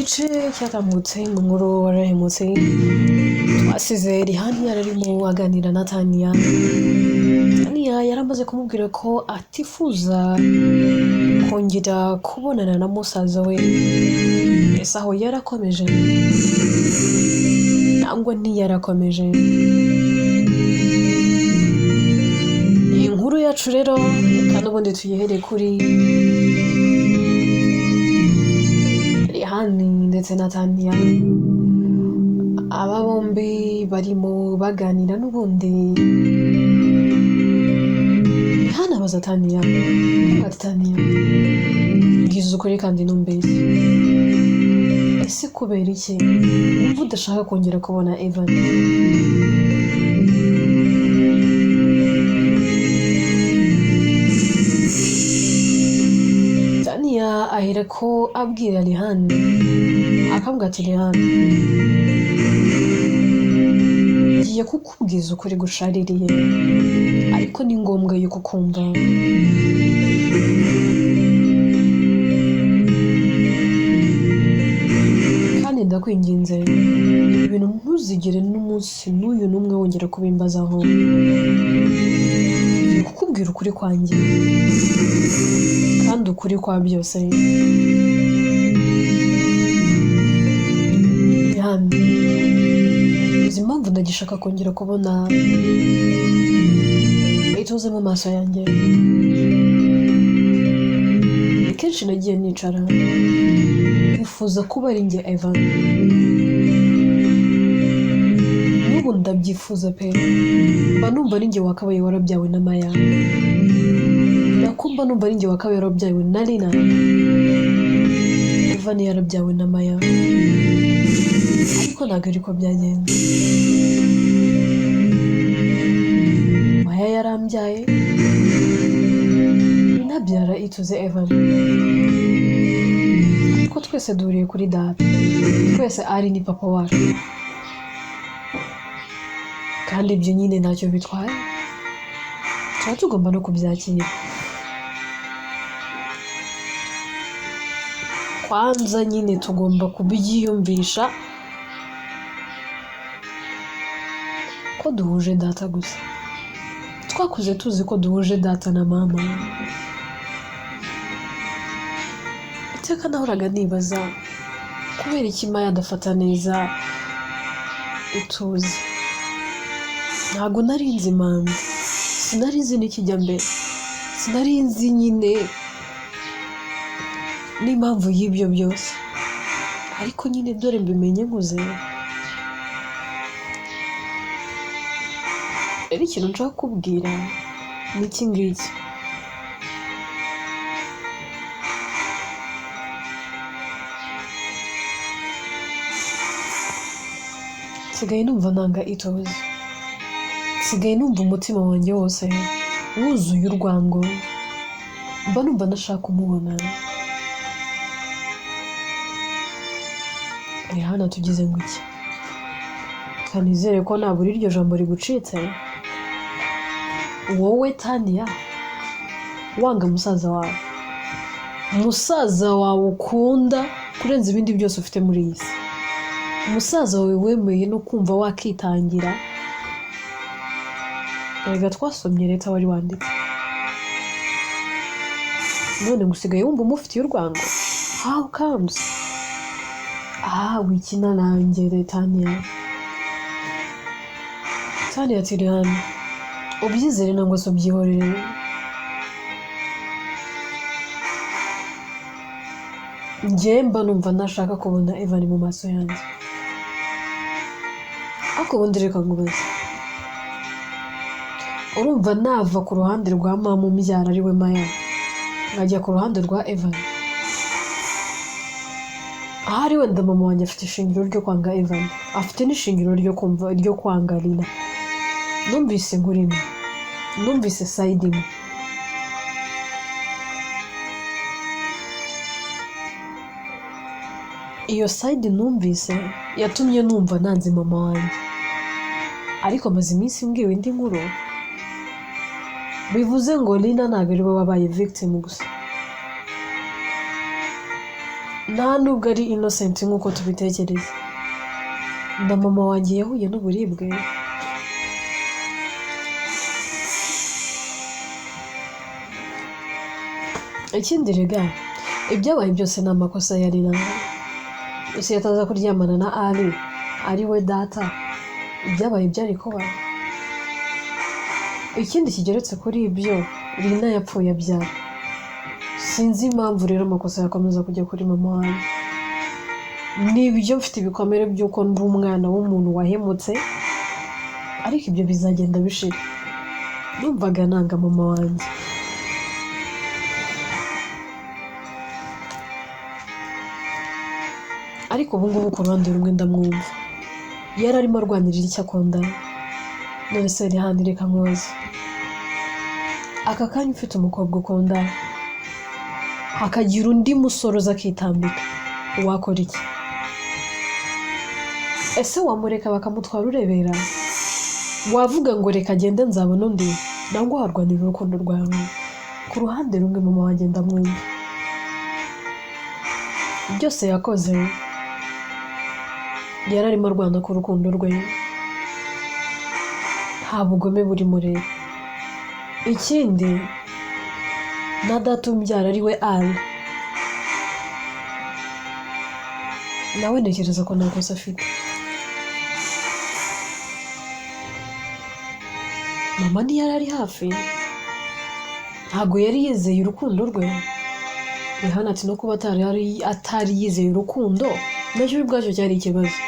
gice cyatambutse mu nkuru warahemutse twasize Rihani yararimo aganira na Tania yaramaze kumubwira ko atifuza kongera kubonana na musaza we. Ese aho yarakomeje nangwa ntiyarakomeje? Inkuru yacu rero kandi ubundi tuyihere kuri Rihani ndetse na Tania. Aba bombi barimo baganira n'ubundi Rihani abaza Tania ati Tania ngize ukuri kandi numbeshye, ese kubera iki wumva udashaka kongera kubona Evan? Tania ahera ko abwira Rihani akambwira ati Rihani ngiye kukubwiza ukuri gushaririye ariko ni ngombwa yuko kumva. Kandi ndakwinginze ibintu ntuzigere n'umunsi n'uyu n'umwe wongera kubimbazaho. Ngiye kukubwira ukuri kwanjye kandi ukuri kwa byose. Rihani uzi impamvu ndagishaka kongera kubona ituze mu maso yanjye? Ni kenshi nagiye nicara nifuza kuba ari njye Evan. N'ubu ndabyifuza pe, mba numva ari njye wakabaye warabyawe na Maya, nakumva numva ari njye wakabaye warabyawe na Lina. Evan yarabyawe na Maya ariko ntabwo ariko byagenze. Maya yarambyaye inabyara ituze Evan, ariko twese duhuriye kuri data, twese ari ni papa wacu, kandi ibyo nyine ntacyo bitwaye, tuba tugomba no kubyakira. Kwanza nyine tugomba kubyiyumvisha ko duhuje data gusa. Twakuze tuzi ko duhuje data na mama. Iteka nahoraga nibaza kubera iki Maya adafata neza ituze. Ntabwo nari nzi impamvu, sinari nzi n'ikijya mbere, sinari nzi nyine n'impamvu y'ibyo byose, ariko nyine dore mbimenye nkuze. Rero ikintu nshaka kubwira ni iki ngiki: nsigaye numva nanga ituze, nsigaye numva umutima wanjye wose wuzuye urwango, mba numva ndashaka kumubona. Rihani tugize ngo iki? Kandi nizere ko nabura iryo jambo rigucitse. Wowe Tania wanga musaza wawe ukunda kurenza ibindi byose ufite muri iyi si, umusaza wawe wemeye no kumva wakitangira. Erega twasomye leta wari wanditse, none ngusigaye wumva umufitiye urwango? How comes? Wikina nanjye Tania. Tania ati Rihani ubyizere nangwa se ubyihorere. Njye mba numva ntashaka kubona Evan mu maso yanjye. Ariko ubundi reka ngubaze, urumva nava ku ruhande rwa mama umbyara ari we Maya nkajya ku ruhande rwa Evan? Ahari wenda mama wanjye afite ishingiro ryo kwanga Evan, afite n'ishingiro ryo kwanga Lina. Numvise nkurimo, numvise side imwe. Iyo side numvise yatumye numva nanze mama wanjye, ariko maze iminsi mbwiwe indi nkuru bivuze ngo Lina ntabwo ari we wabaye victim gusa. nta nubwo ari innocent nk'uko tubitekereza. Na mama wanjye yahuye n'uburibwe. Ikindi rega ibyabaye byose ni amakosa yari nawe. Ese yataza kuryamana na ari we data, ibyabaye byari kuba. Ikindi kigeretse kuri ibyo, Rina yapfuye abyara. Sinzi impamvu rero amakosa yakomeza kujya kuri mama wanjye. Nibyo mfite ibikomere by'uko ndi umwana w'umuntu wahemutse, ariko ibyo bizagenda bishira. Numvaga nanga mama wanjye. Ariko ubu ngubu ku ruhande rumwe ndamwumva. Yari arimo arwanirira icyo akunda. None se Rihana reka nkoze. Aka kanya ufite umukobwa ukunda, hakagira undi musore uza akitambika, wakora iki? Ese wamureka bakamutwara urebera? Wavuga ngo reka agende nzabona undi, nangwa warwanira urukundo rwawe? Ku ruhande rumwe mama wanjye ndamwumva. Byose yakoze yari arimo arwana ku rukundo rwe, nta bugome buri mureba. Ikindi na data umbyara ari we nawe ntekereza ko nta kosa afite. Mama ntiyari ari hafi, ntabwo yari yizeye urukundo rwe. Rihana ati no kuba atari yizeye urukundo nacyo ubwacyo cyari ikibazo.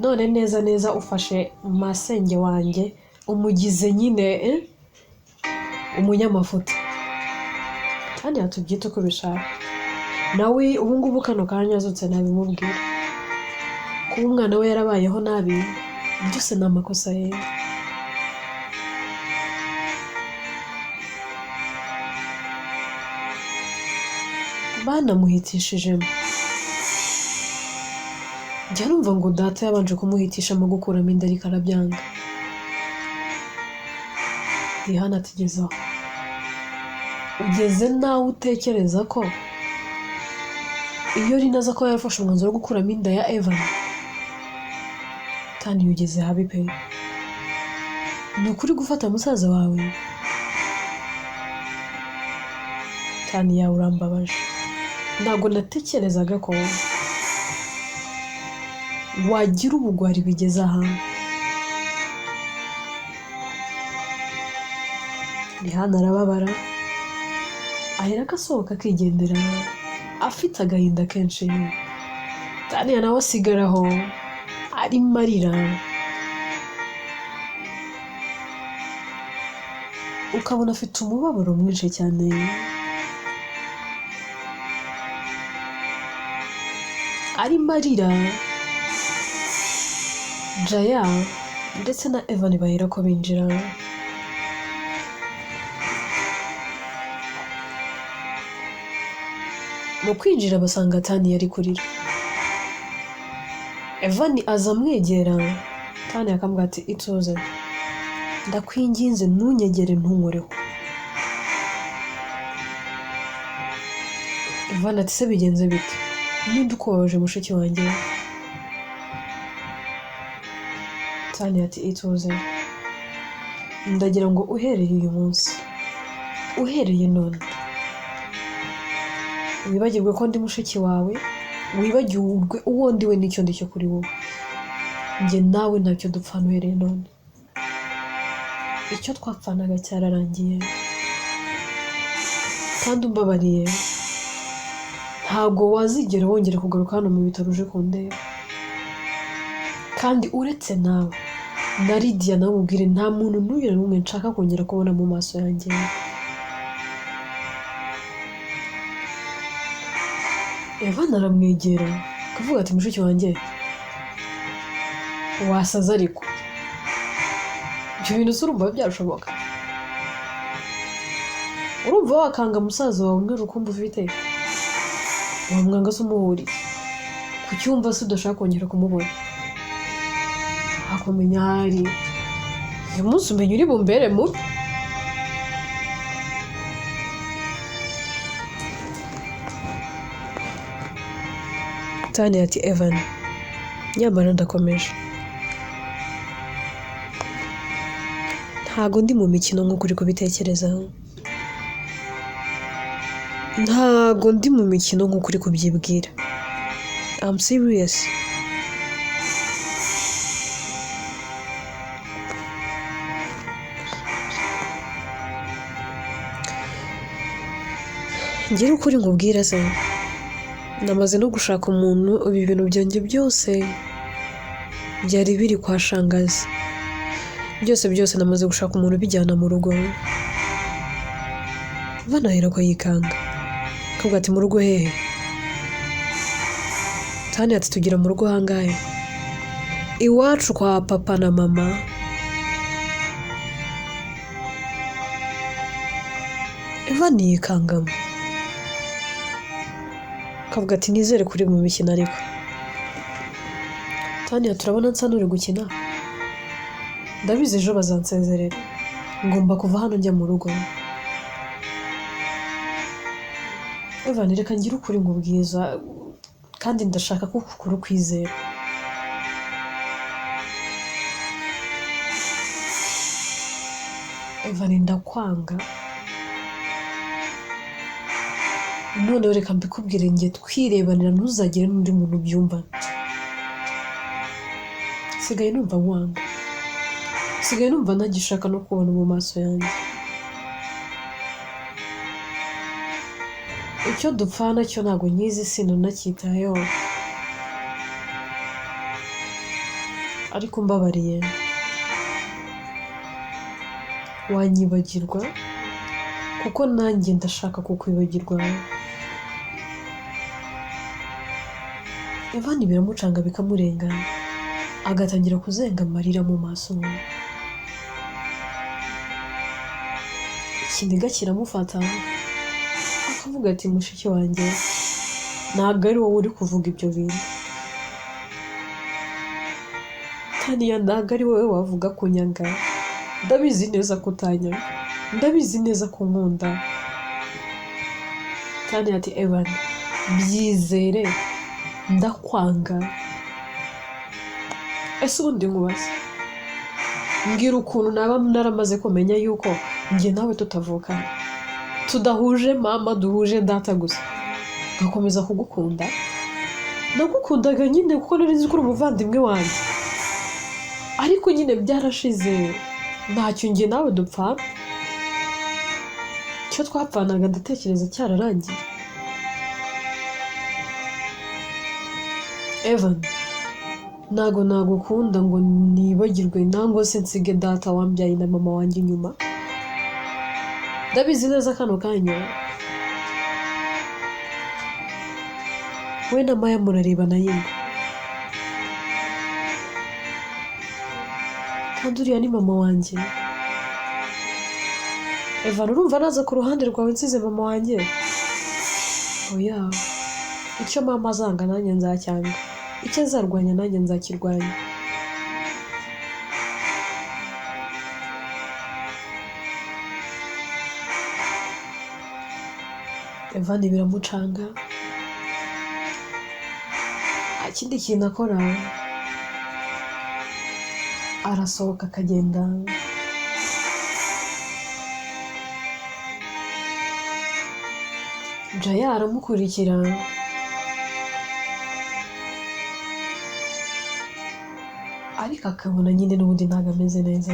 None neza ufashe masenge wanjye umugize nyine umunyamafuta, kandi yatubyita uko bishaka. Nawe ubu ngubu kano kanya azutse ntabimubwira. Kuba umwana we yarabayeho nabi byose ni amakosa ye. Banamuhitishijemo. Njya numva ngo data yabanje kumuhitishamo gukuramo inda ariko arabyanga. Rihana atigezaho. Ugeze nawe utekereza ko iyo Rina ko yafashe umwanzuro wo gukuramo inda ya Evan, kandi ugeze habi pe. Ni ukuri gufata musaza wawe? Kandi yawe urambabaje. Ntabwo natekerezaga ko wagira ubugwari bigeze ahantu. Rihana arababara, ahera akasohoka akigendera afite agahinda kenshi. Tania nawe asigaraho arimo arira. Ukabona afite umubabaro mwinshi cyane. Arimo arira. Jaya ndetse na Evan bahera ko binjira. Mu kwinjira basanga Tania ari kurira. Evan aza amwegera, Tania akamubwira ati ituze, ndakwinginze ntunyegere ntunkoreho. Evan ati se bigenze bite? Ninde ukubabaje mushiki wanjye? Tania ati ituze, ndagira ngo uhereye uyu munsi, uhereye none, wibagirwe ko ndi mushiki wawe, wibagirwe uwo ndiwe n'icyo ndicyo kuri wowe. Njye nawe ntacyo dupfana uhereye none. Icyo twapfanaga cyararangiye, kandi umbabariye. Ntabwo wazigera wongera kugaruka hano mu bitaro uje kundeba. Kandi uretse nawe na Lydia nawe ubwire nta muntu n'uyu n'umwe nshaka kongera kubona mu maso yanjye. Evan aramwegera kuvuga ati mushiki wanjye wasaza ariko ibyo bintu surumva byarushoboka? Urumva wakanga musaza wawe umwe rukumva ufite, wamwanga se umuhuriye ku cyumva se udashaka kongera kumubona? Akumenya hari uyu munsi umenya uri bumbere mubi. Tani ati Evan nyamara ndakomeje ntago ndi mu mikino nk'uko uri kubitekerezaho ntago ndi mu mikino nk'uko uri kubyibwira I'm serious ngira ukuri nkubwira se namaze no gushaka umuntu ibi bintu byanjye byose byari biri kwa shangazi byose namaze gushaka umuntu bijyana mu rugo banahera ko yikanga kavuga ati mu rugo hehe Tani ati tugira mu rugo hangahe iwacu kwa papa na mama Evan yikangamo kavuga ati nizere kuri mu mikino ariko Tani turabona nsa n'uri gukina ndabizi ejo bazansezerera ngomba kuva hano njya mu rugo Evan reka ngira ukuri nkubwiza kandi ndashaka ko ukuri kwizera Evan ndakwanga none reka mbikubwire ngiye twirebanira ntuzagire n'undi muntu byumva sigaye numva nkwanga sigaye numva ntagishaka no kubona mu maso yanjye icyo dupfana cyo ntago nyizi sinanacyitayeho ariko mbabariye wanyibagirwa kuko nanjye ndashaka kukwibagirwa Evan biramucanga bikamurenga agatangira kuzenga amarira mu maso ikiniga kiramufata akavuga ati mushiki wanjye ntabwo ari wowe uri kuvuga ibyo bintu Taniya ntabwo ari wowe wavuga kunyanga ndabizi neza ko utanyanga ndabizi neza ko nkunda Taniya ati Evan byizere ndakwanga ese ubundi nkubaze mbwira ukuntu naba naramaze kumenya yuko njye nawe tutavukana tudahuje mama duhuje data gusa ngakomeza kugukunda nagukundaga nyine kuko nari nzi ko uri umuvandimwe wanjye ariko nyine byarashize ntacyo njye nawe dupfana icyo twapfanaga ndatekereza cyararangiye Evan ntago nagukunda ngo nibagirwe nangwa se nsige data wambyaye na mama wanjye inyuma ndabizi neza kano kanya we na Maya murarebana yingo kandi uriya ni mama wanjye Evan urumva naza ku ruhande rwawe nsize mama wanjye oya icyo mama azanga nanjye nzacyanga icyo azarwanya nanjye nzakirwanya Evan biramucanga ikindi kintu akora arasohoka akagenda Jaya aramukurikira ariko akabona nyine n'ubundi ntabwo ameze neza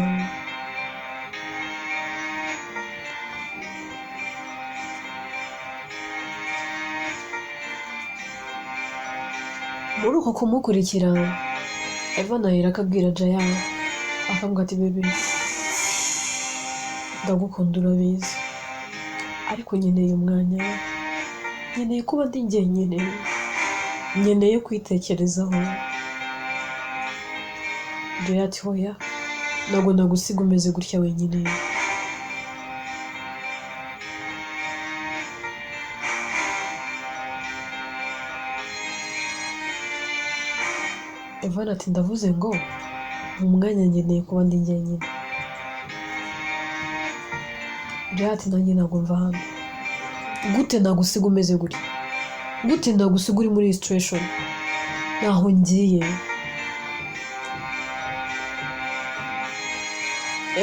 muri uko kumukurikira Evan ahera akabwira Jaya akavuga ati bebe ndagukunda urabizi ariko nkeneye umwanya nkeneye kuba ndi njyenyine nkeneye kwitekerezaho Jaya ati hoya ntabwo nagusiga umeze gutya wenyine Evan ati ndavuze ngo mu mwanya ngeneye kuba ndi njyenyine Jaya ati nanjye ntabwo mva hano gute nagusiga umeze gutya gute nagusiga uri muri iyi situation naho ngiye.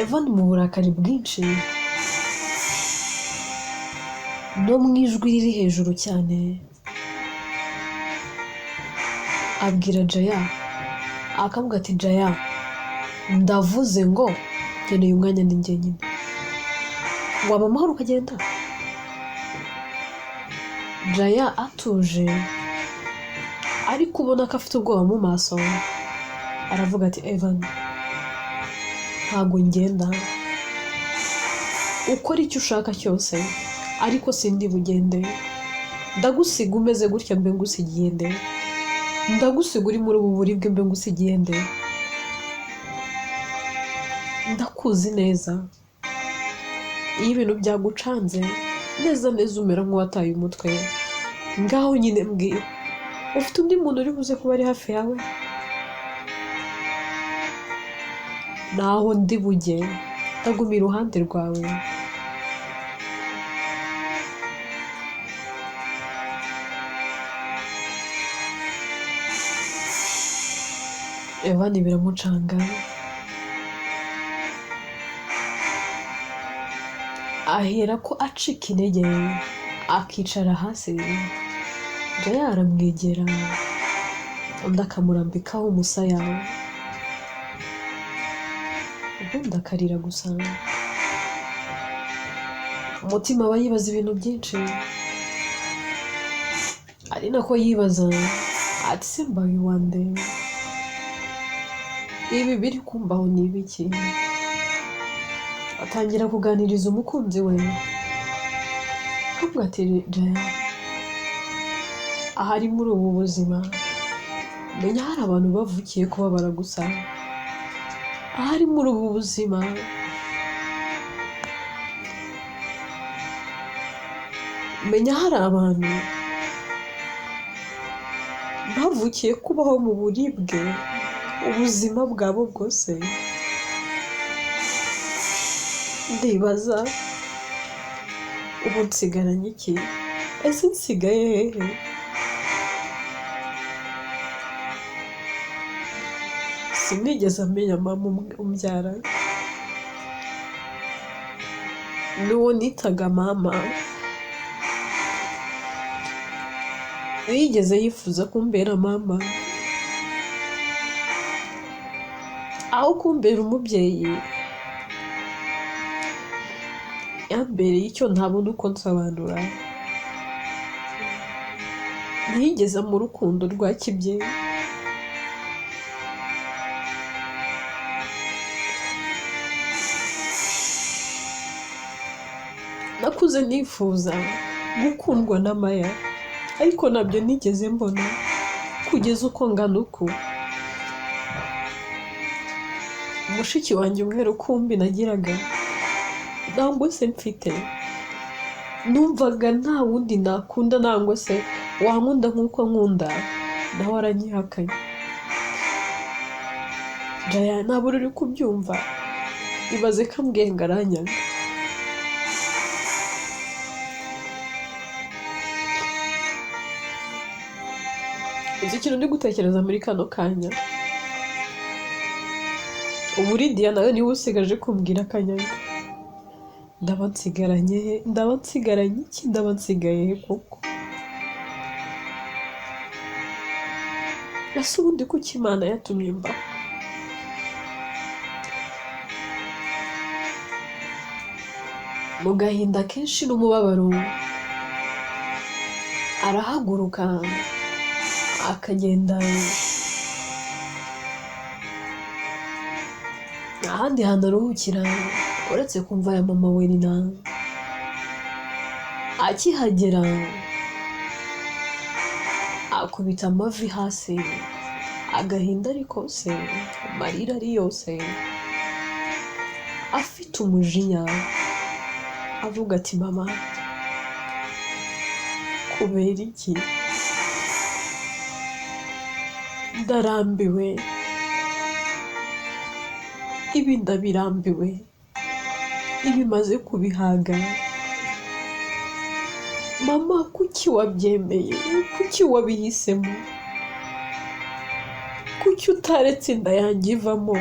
Evan mu burakari bwinshi no mu ijwi riri hejuru cyane abwira Jaya, akavuga ati Jaya, ndavuze ngo nkeneye umwanya ni njye nyine, waba amahoro ukagenda. Jaya atuje ariko ubona ko afite ubwoba mu maso, aravuga ati Evan, ntabwo ngenda, ukora icyo ushaka cyose ariko sindi bugende, ndagusiga umeze gutya mbe ngusigiye nde, ndagusiga uri muri ubu buribwe mbe ngusigiye nde, ndakuzi neza, iyo ibintu byagucanze neza neza umera nk'uwataye umutwe, ngaho nyine mbwira, ufite undi muntu uri buze kuba ari hafi yawe? Naho ndi bujye, ndaguma iruhande rwawe. Evan biramucanga, ahera ko acika intege akicara hasi. Jaya aramwegera, undi akamurambikaho umusaya, ubundi akarira gusa. Umutima aba yibaza ibintu byinshi, ari nako yibaza ati se mbaye wande, ibi biri kumbaho ni ibiki? Atangira kuganiriza umukunzi we, akavuga ati Jaya, ahari muri ubu buzima menya hari abantu bavukiye kubabara gusa, ahari muri ubu buzima menya hari abantu bavukiye kubaho mu buribwe ubuzima bwabo bwose. Ndibaza ubu nsigaranye iki? Ese nsigaye hehe? Sinigeze amenya mama umbyara, n'uwo nitaga mama yigeze yifuza kumbera mama, aho kumbera umubyeyi yambereye icyo ntabona uko nsobanura. Ntiyigeze mu rukundo rwa kibyeyi, nakuze nifuza gukundwa na Maya, ariko nabyo nigeze mbona kugeza uko ngana uku. Mushiki wanjye umwe rukumbi nagiraga nangwa se mfite, numvaga nta wundi nakunda nangwa se wankunda nk'uko nkunda, nawe aranyihakanye. Jaya ntabwo uri kubyumva, ibaze ko ambwiye ngo aranyanga. Uzi ikintu ndi gutekereza muri kano kanya? Ubu Lydia nawe niwe usigaje kumbwira akanyanga. Ndaba nsigaranye he? Ndaba nsigaranye iki? Ndaba nsigaye he koko? Ese ubundi kuki Imana yatumye mba? Mu gahinda kenshi n'umubabaro arahaguruka akagenda ahandi hantu aruhukira uretse kumva ya mama we Nina. Akihagera akubita amavi hasi, agahinda ari kose, amarira ari yose, afite umujinya, avuga ati mama, kubera iki? Ndarambiwe, ibi ndabirambiwe, ibi maze kubihaga. Mama, kuki wabyemeye? Kuki wabihisemo? kuki utaretse inda yanjye ivamo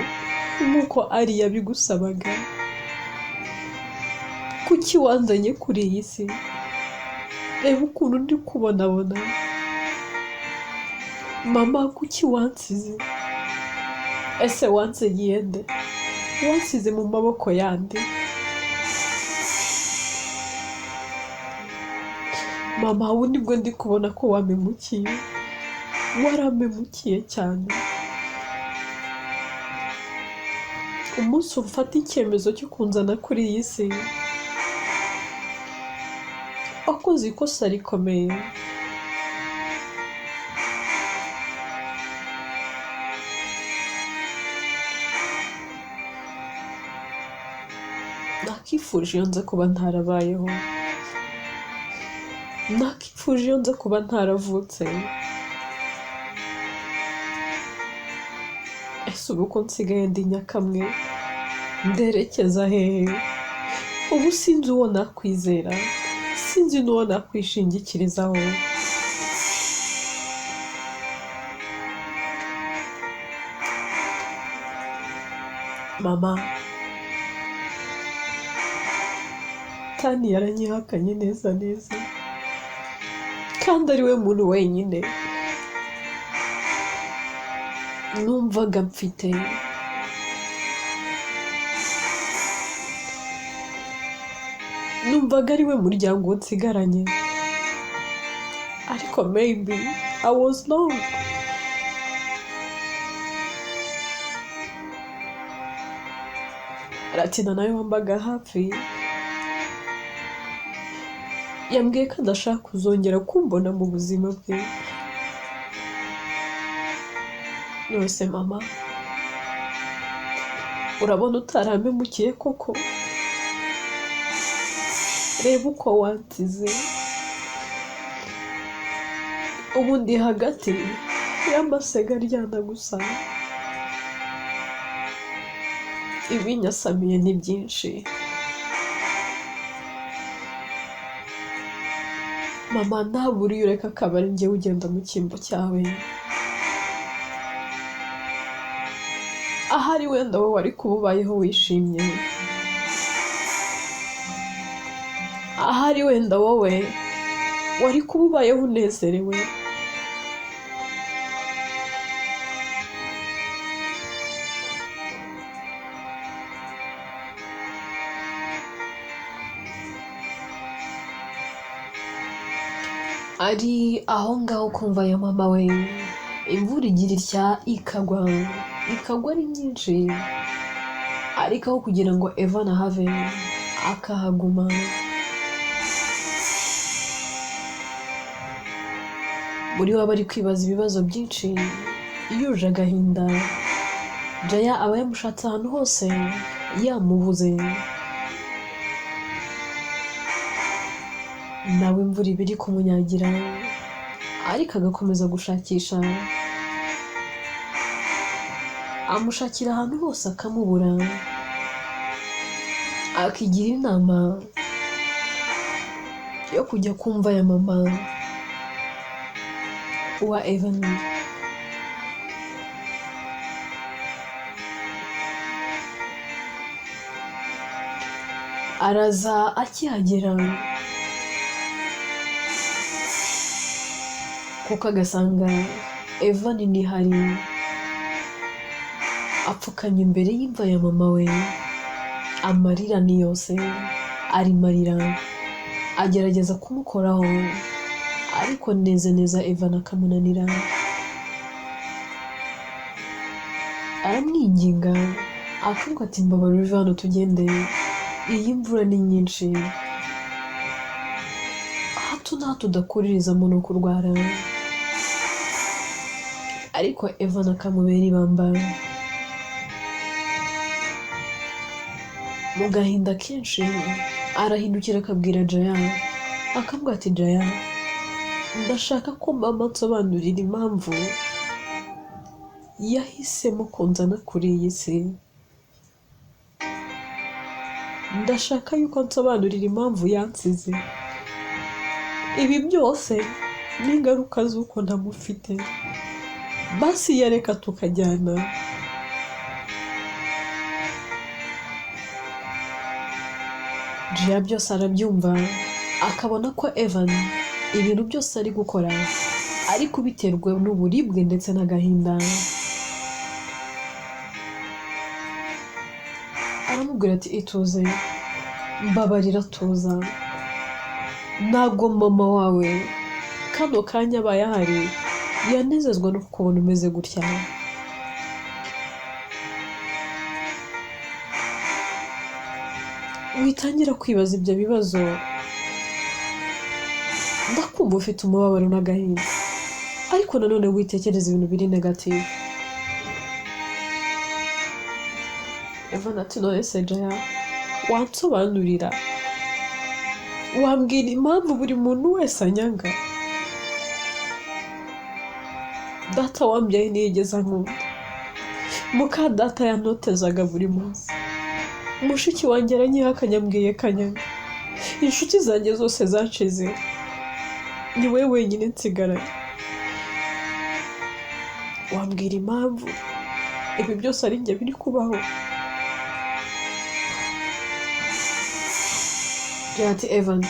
nk'uko ari yabigusabaga? Kuki wanzanye kuri iyi si? Reba ukuntu ndi kubonabona. Mama, kuki wansize? Ese wansigiye nde? Wansize mu maboko yandi? Mama, ubu nibwo ndi kubona ko wamemukiye. Waramemukiye cyane. Umunsi ufata icyemezo cyo kunzana kuri iyi si, wakoze ikosa rikomeye. Nakifuje iyo nza kuba ntarabayeho. Nakifuje iyo nza kuba ntaravutse. Ese ubu ko nsigaye ndi nyakamwe, nderekeza hehe? Ubu sinzi uwo nakwizera, sinzi n'uwo nakwishingikirizaho. Mama, Tani yaranyihakanye neza neza, kandi ari we muntu wenyine numvaga mfite. Numvaga ari we muryango nsigaranye, ariko maybe I was wrong. Ratina nawe wambaga hafi yambwiye ko adashaka kuzongera kumbona mu buzima bwe. Nose mama, urabona utarampemukiye koko? Reba uko wansize. Ubu ndi hagati y'amasega aryana gusa. Ibinyasamiye ni byinshi. Mama, ntabura iyo ureka akaba ari njye ugenda mu cyimbo cyawe. Ahari wenda wowe wari kuba ubayeho wishimye. Ahari wenda wowe wari kuba ubayeho unezerewe. Ari aho ngaho kumva ya mama we, imvura igira itya ikagwa ari nyinshi, ariko aho kugira ngo Eva na have akahaguma. Muri we bari kwibaza ibibazo byinshi, yuje agahinda. Jaya aba yamushatse ahantu hose yamubuze. Nawe imvura iba iri kumunyagira, ariko agakomeza gushakisha. Amushakira ahantu hose akamubura, akigira inama yo kujya kumva ya mama wa Evan. Araza akihagera, kuko agasanga Evan ntihari. Apfukamye imbere y'imva ya mama we, amarira ni yose arimarira. Agerageza kumukoraho, ariko neza Evan akamunanira. Aramwinginga akavuga ati mbabarira uve hano tugende, iyi mvura ni nyinshi, hato na hato udakurizamo no kurwara. Ariko Evan akamubera ibamba. Mu gahinda kenshi arahindukira akabwira Jaya, akavuga ati Jaya, ndashaka ko mama nsobanurira impamvu yahisemo kunzana kuri iyi si. Ndashaka yuko nsobanurira impamvu yansize. Ibi byose ni ingaruka z'uko ntamufite. basi yareka tukajyana. Jia byose arabyumva akabona ko Evan ibintu byose ari gukora ari kubiterwa n'uburibwe ndetse n'agahinda. Aramubwira ati ituze, mbabarira tuza, ntabwo mama wawe kano kanya abaye ahari yanezezwa no kukubona umeze gutya. Witangira kwibaza ibyo bibazo, ndakumva ufite umubabaro n'agahinda, ariko nanone witekereza ibintu biri negative. Evan ati none se Jaya, wansobanurira, wambwira impamvu buri muntu wese anyanga? Data wambyaye ntiyigeze ankunda, muka data yantotezaga buri munsi, mushiki wanjye aranyihakanya ambwiye kanyanga, inshuti zanjye zose zacize, ni wowe wenyine nsigaranye. Wambwira impamvu ibi byose ari njye biri kubaho? Ati Evan,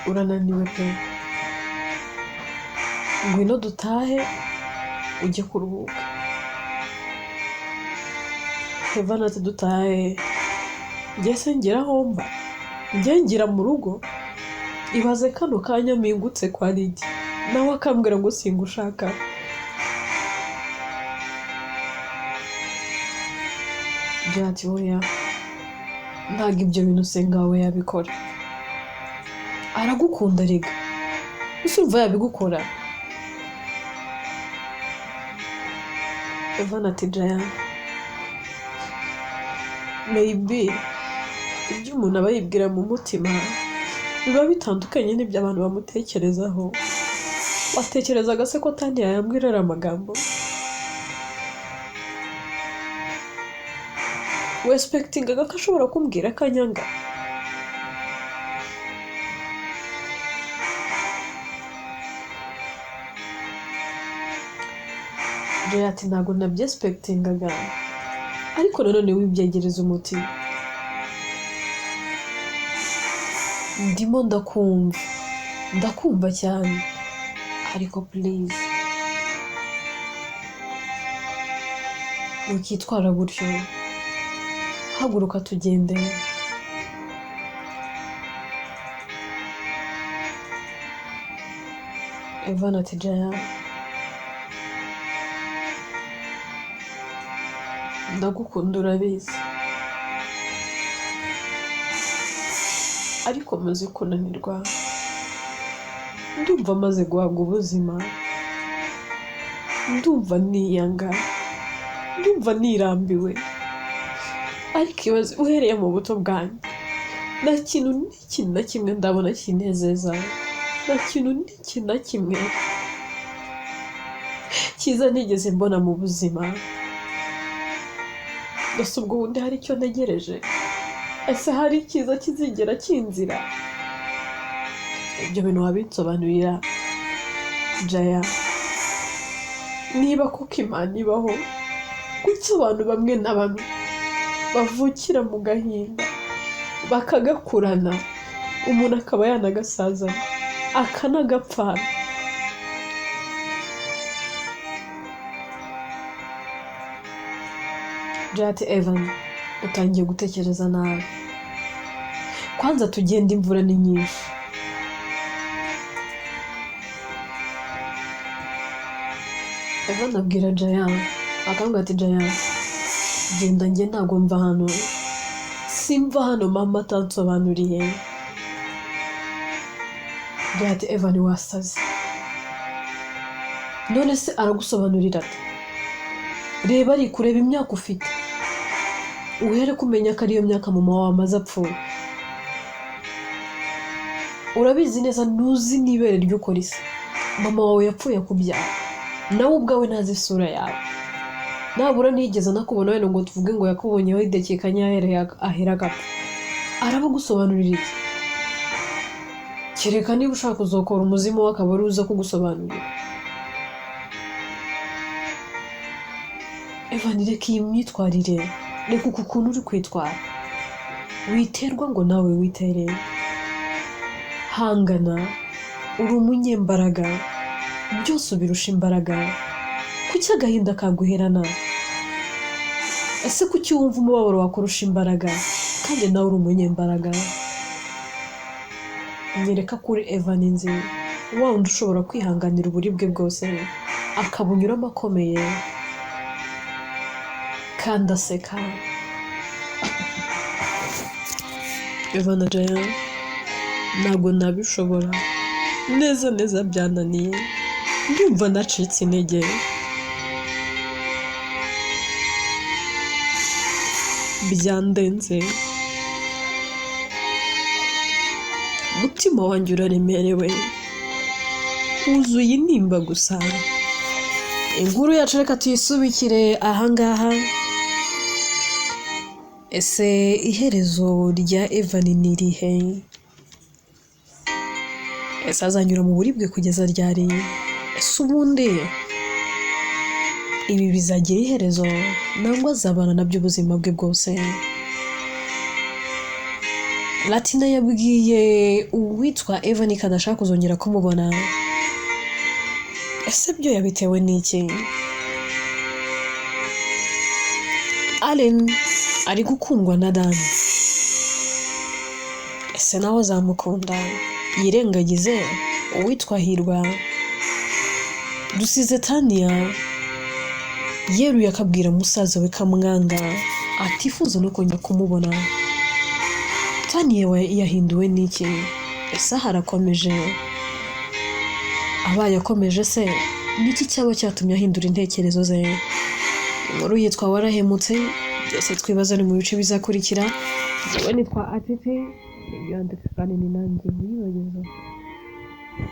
urananiwe pe, ngwino dutahe ujye kuruhuka. Evan ati dutahe, njye se ngira aho mba, njye ngira mu rugo? Ibaze kano kanya mpingutse kwa Lydia nawe akambwira ngo singushaka. Ati oya, ntabwo ibyo bintu se ngawe yabikora, aragukunda rega, usumva yabigukora. Evan ati Jaya, maybe ibyo umuntu aba yibwira mu mutima biba bitandukanye n'ibyo abantu bamutekerezaho. Watekerezaga se ko Tania yambwira amagambo? Wespectingaga ko ashobora kumbwira kanyanga? Jaya ati ntabwo nabyespectingaga, ariko nanone wibyegereza umutima. Ndimo ndakumva cyane, ariko please ukitwara gutyo, haguruka tugende. Evan ati Jaya, ndagukunda urabizi, ariko maze kunanirwa, ndumva maze guhabwa ubuzima, ndumva niyanga, ndumva nirambiwe. Ariko ibaze uhereye mu buto bwanjye nta kintu na kimwe ndabona kinezeza, nta kintu na kimwe cyiza nigeze mbona mu buzima. Gusa ubwo bundi hari icyo ntegereje? Ese hari icyiza kizigera kinzira? Ibyo bintu wabinsobanurira Jaya. Niba koko Imana ibaho, kuki abantu bamwe na bamwe bavukira mu gahinda bakagakurana, umuntu akaba yanagasazana akanagapfana? Jati Evan, utangiye gutekereza nabi. Kwanza tugenda, imvura ni nyinshi. Evan abwira Jaya, akambwira ati Jaya, genda, njye ntabwo mva hano, simva hano mama atansobanuriye. Jati Evan, wasaze. None se aragusobanurira ati? Reba ari kureba imyaka ufite, uhere kumenya ko ariyo myaka mama wawe amaze apfuye. Urabizi neza ntuzi n'ibere ry'ukora isi. Mama wawe yapfuye akubyara, nawe ubwawe ntazi isura yawe. Nabura nigeze nakubona wenda ngo tuvuge ngo yakubonyeho idekekanya ahera agapfa. Arabagusobanurira iki? Kereka niba ushaka kuzokora umuzimu we akaba ari uza kugusobanurira. Evan reka iyi myitwarire reka uku kuntu uri kwitwara witerwa ngo nawe witere hangana uri umunyembaraga byose ubirusha imbaraga kuki agahinda kaguherana ese kuki wumva umubabaro wakurusha imbaraga kandi nawe uri umunyembaraga nyereka kuri Evan nzi wa wundi ushobora kwihanganira uburibwe bwose akabunyuramo akomeye kandi aseka Evan Jaya ntabwo nabishobora neza byananiye ndumva nacitse intege byandenze umutima wanjye uraremerewe wuzuye intimba gusa inkuru yacu reka tuyisubikire ahangaha ese iherezo rya Evan ni irihe ese azanyura mu buribwe kugeza ryari ese ubundi ibi bizagira iherezo nangwa azabana nabyo ubuzima bwe bwose Latina yabwiye uwitwa Evan kadashaka kuzongera kumubona ese byo yabitewe n'iki Allen ari gukundwa na Dan ese nawe azamukunda yirengagize uwitwa Hirwa dusize Tania yeruye akabwira musaza we kamwanga atifuza no kongera kumubona Tania we yahinduwe n'iki ese harakomeje abaye akomeje se niki cyaba cyatumye ahindura intekerezo ze inkuru yitwa warahemutse byose twibaza ni mu bice bizakurikira yewe nitwa Atete yandika kandi ni nanjye wibagiza